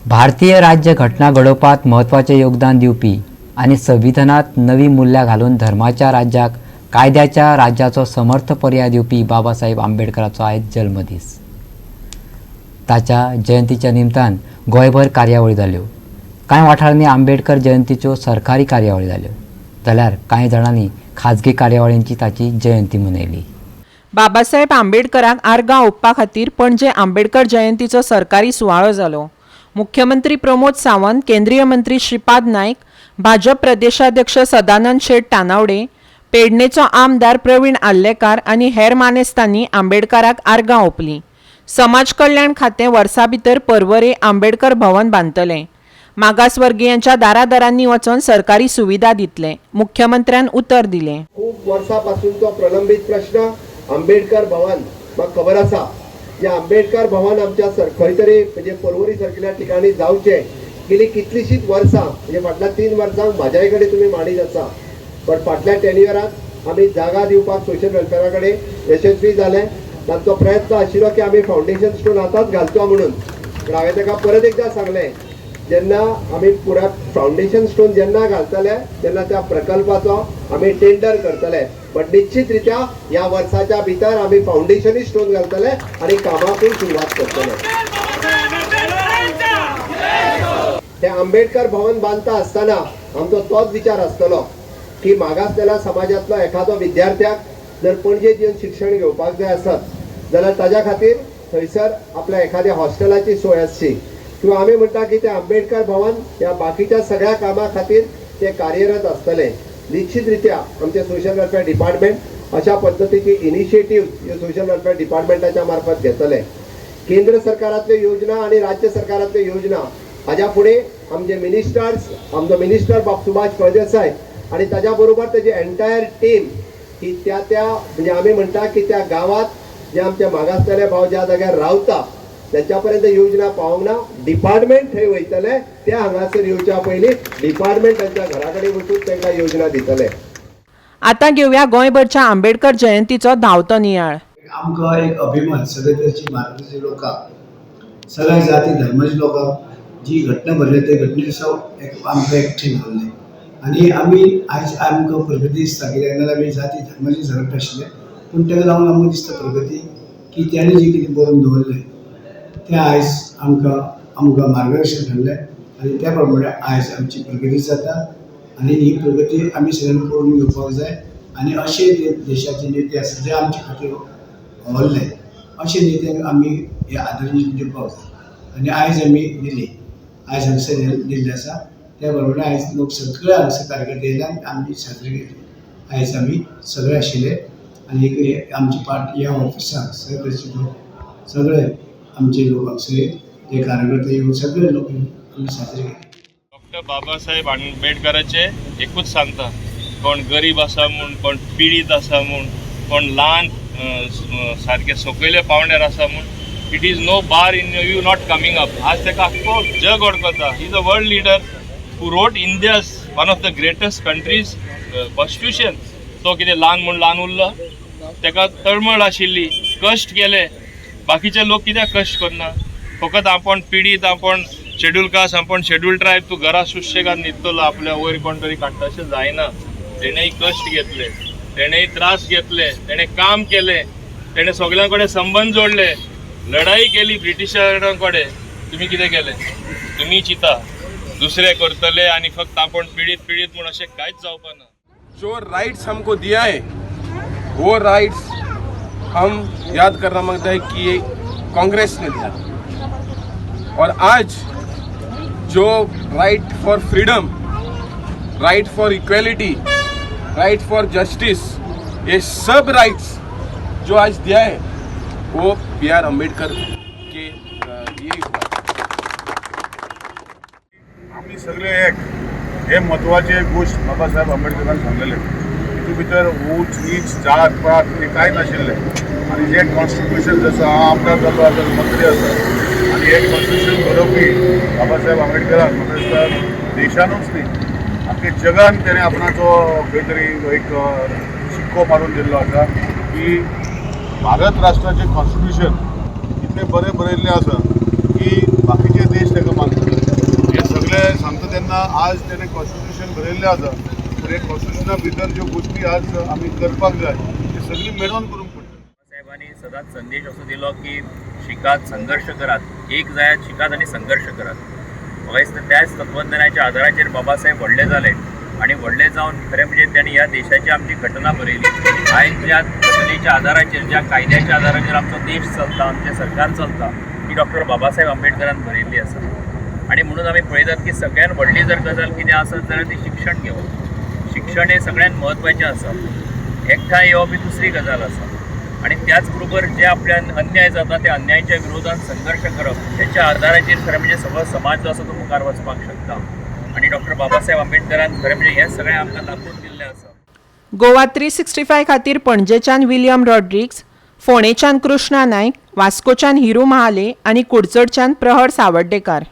भारतीय राज्य घटना घडोवपाक महत्त्वाचे योगदान दिवपी आणि संविधानात नवी मूल्यां घालून धर्माच्या राज्याक कायद्याच्या राज्याचो समर्थ पर्याय दिवपी बाबासाहेब आंबेडकराचो आयज जल्मदीस. ताच्या जयंतीच्या निमतान गोंयभर कार्यावळी जाल्यो. कांय वाठारांनी आंबेडकर जयंतीच्यो सरकारी कार्यावळी जाल्यो, जाल्यार कांय जाणांनी खाजगी कार्यावळींची ताची जयंती मनयली. बाबासाहेब आंबेडकराक आर्गां ओंपपा खातीर पणजे आंबेडकर जयंतीचो सरकारी सुवाळो जालो. मुख्यमंत्री प्रमोद सावंत, केंद्रीय मंत्री श्रीपाद नाईक, भाजप प्रदेशाध्यक्ष सदानंद शेट तानावडे, पेडणेचो आमदार प्रवीण आल्लेकार आनी हेर मानेस्तांनी आंबेडकराक आर्गां ओंपलीं. समाज कल्याण खातें वर्सा भितर पर्वरे आंबेडकर भवन बांदतलें. मागासवर्गीयांच्या दारादारांनी वचून सरकारी सुविधा दितले. मुख्यमंत्र्यान उतर दिलें. खूप वर्सांपासूनचो प्रलंबित प्रश्न आंबेडकर भवन म्हाका खबर आसा. जे आंबेडकर भवन आमच्या खंय तरी म्हणजे पर्वरी सारकिल्या ठिकाणी जावचे गेली कितलीशीच वर्सां म्हणजे फाटल्या 3 वर्सांक म्हाज्याय कडेन तुमी मांडीत आसा. पण फाटल्या टेन्युअरांत आमी जागा दिवपाक सोशल वेलफेरा कडेन यशस्वी जाले. तांचो प्रयत्न आशिल्लो की आमी फावंडेशन स्टोन आतांच घालचो म्हणून. पण हांवें ताका परत एकदां सांगलें, जेन्ना आमी पुरा फावंडेशन स्टोन जेन्ना घालतले तेन्ना त्या प्रकल्पाचो आमी टेंडर करतले. पण निश्चित रित्या ह्या वर्साच्या भितर आमी फावंडेशनूय स्टोन घालतले आनी कामाकूय सुरवात करतले. ते आंबेडकर भवन बांदता आसतना आमचो तोच विचार आसतलो की मागासलेल्या समाजातलो एखादो विद्यार्थ्याक जर पणजे येवन शिक्षण घेवपाक जाय आसत जाल्यार ताज्या खातीर थंयसर आपल्या एखाद्या हॉस्टेलाची सोय आसची. किंवा आमी म्हणटा की ते आंबेडकर भवन ह्या बाकीच्या सगळ्या कामां खातीर ते कार्यरत आसतले. निश्चित रित्या आमचे सोशल वेलफेअर डिपार्टमेंट अशा पद्धतीची इनिशिएटिव्ह ह्यो सोशल वेलफेअर डिपार्टमेंटाच्या मार्फत घेतले. केंद्र सरकारांतल्यो योजना आणि राज्य सरकारांतल्यो योजना हाज्या फुडें आमचे मिनिस्टर्स, आमचो मिनिस्टर सुभाष फळदेसाय आणि ताज्या बरोबर तेजी एंटायर टीम ही त्या म्हणजे आमी म्हणटा की त्या गावात जे आमचे मागासलेले भाव ज्या जाग्यार रावता त्यांच्या पर्यंत योजना पावोंक ना. डिपार्टमेंट थंय वयतले, ते हांगासर येवच्या पयलीं डिपार्टमेंट तांच्या घरा कडेन वचून तांकां योजना दितले. आतां घेवया गोंयभरच्या आंबेडकर जयंतीचो धांवतो नियाळ. आमकां एक अभिमान सगळे तरेची भारताची लोकां, सगळ्या जाती धर्माची लोकां जी घटना घडली ते घटनेचो आमकां एकठांय घालले. आनी आमी आयज आमकां प्रगती दिसता, कित्याक नाजाल्यार आमी जाती धर्माची झगडटा आशिल्ले. पूण ताका लागून आमकां दिसता प्रगती की तेणें जी कितें बरोवन दवरलें तें आयज आमकां मार्गदर्शन घडलें आनी त्या प्रमाणे आयज आमची प्रगती जाता. आनी ही प्रगती आमी सगळ्यांनी करून घेवपाक जाय. आनी अशे देशाचे नेते आसा जे आमचे खातीर व्हरले, अशे नेत्यांक आमी हे आदर दिवपाक जाय. आनी आयज आमी दिली, आयज हांगसर दिल्ले आसा. त्या प्रमाणे आयज लोक सगळे हांगसर कार्यकर्ते येयले आनी आमी साजरे केली. आयज आमी सगळे आशिल्ले आनी आमची पार्टी ह्या ऑफिसाक सगळे आमचे लोक हांगसर जे कार्यकर्ते येवन सगळे लोक आमी साजरे केले. डॉक्टर बाबासाहेब आंबेडकराचे एकूच सांगता, कोण गरीब आसा म्हूण, कोण पिडीत आसा म्हूण, कोण ल्हान सारके सकयले पावंड्यार आसा म्हूण, it is no bar in you not coming up. आज ताका आख्खो जग वळखता. He is a world leader who wrote India's one of the greatest countries constitution. तो कितें ल्हान म्हूण ल्हान उरलो, ताका तळमळ आशिल्ली, कश्ट केले. बाकीचे लोक कित्याक कश्ट करना? फकत आपण पिडीत, आपण शेड्यूल कास्ट, आपण शेड्यूल ट्रायब, तूं घरा सुशेगाद न्हिदतलो, आपल्या वयर कोण तरी काडटा अशें जायना. तेणेंय कश्ट घेतले, तेणेंय त्रास घेतले, तेणें काम केलें, तेणें सगळ्यां कडेन संबंद जोडले, लढाई केली ब्रिटिशां कडेन. तुमी कितें केलें? तुमी चिता दुसरे करतले आनी फक्त आपण पीडित म्हणून अशें कांयच जावपा ना. जो राइट्स हमको दिया है वो राइट्स हम याद करना मांगते हैं कि ये कांग्रेस ने दिया. और आज जो right for freedom, right for equality, right for justice, ये सब राइट्स जो आज दिया है वो B.R. आंबेडकर के ये आम्ही सगळे एक हे महत्वाचे गोष्ट बाबासाहेब आंबेडकरान सांगलेले. तितून भितर ऊंच नीच जात पात हे कांय नाशिल्ले. आनी जे कॉन्स्टिट्यूशन जसं हांव आमदार जालो आतां मंत्री आसा आनी हे कॉन्स्टिट्यूशन घडोवपी बाबासाहेब आंबेडकरान म्हाका दिसता देशानूच न्ही आख्खे जगान तेणें आपणाचो खंय तरी एक शिक्को मारून दिल्लो आसा की भारत राष्ट्राचें कॉन्स्टिट्यूशन इतलें बरें बरयल्लें आसा की बाकीचे देश ताका मानतात. तेन्ना आज तेणें कॉन्स्टिट्यूशन बरयल्लें आसा तर हे कॉन्स्टिट्यूशना भितर ज्यो गोश्टी आज आमी करपाक जाय त्यो सगळी मेळोन करूंक पडटा. साहेबांनी सदांच संदेश असो दिलो की शिकात, संघर्ष करात, एक जायात, शिकात आणि संघर्ष करात. म्हाका दिसता त्याच तत्वज्ञानाच्या आदाराचेर बाबासाहेब व्हडले जाले आणि व्हडले जावन खरें म्हणजे त्यांनी ह्या देशाची आमची घटना बरयली. आयज ज्या घटनेच्या आदाराचेर, ज्या कायद्याच्या आदाराचेर आमचो देश चलता, आमचें सरकार चलता, ती डॉक्टर बाबासाहेब आंबेडकरान बरयल्ली आसा. आणि म्हणून आमी पळयतात की सगळ्यात व्हडली जर गजाल कितें आसत जाल्यार ती शिक्षण घेवप. शिक्षण हे सगळ्यात म्हत्वाचें आसा. एकठांय येवप ही दुसरी गजाल आसा. आणि त्याच बरोबर जे आपल्यान अन्याय जाता त्या अन्यायाच्या विरोधात संघर्ष करप, त्याच्या आदाराचेर खरें म्हणजे सगळो समाज जो आसा तो मुखार वचपाक शकता. आणि डॉक्टर बाबासाहेब आंबेडकरान खरें म्हणजे हें सगळें आमकां दाखोवन दिल्लें आसा. गोवा 365 खातीर पणजेच्यान विलियम रॉड्रिग्स, फोंडेच्यान कृष्णा नायक, वास्कोच्यान हिरू महाले आणि कुडचडच्यान प्रहर सावड्डेकार.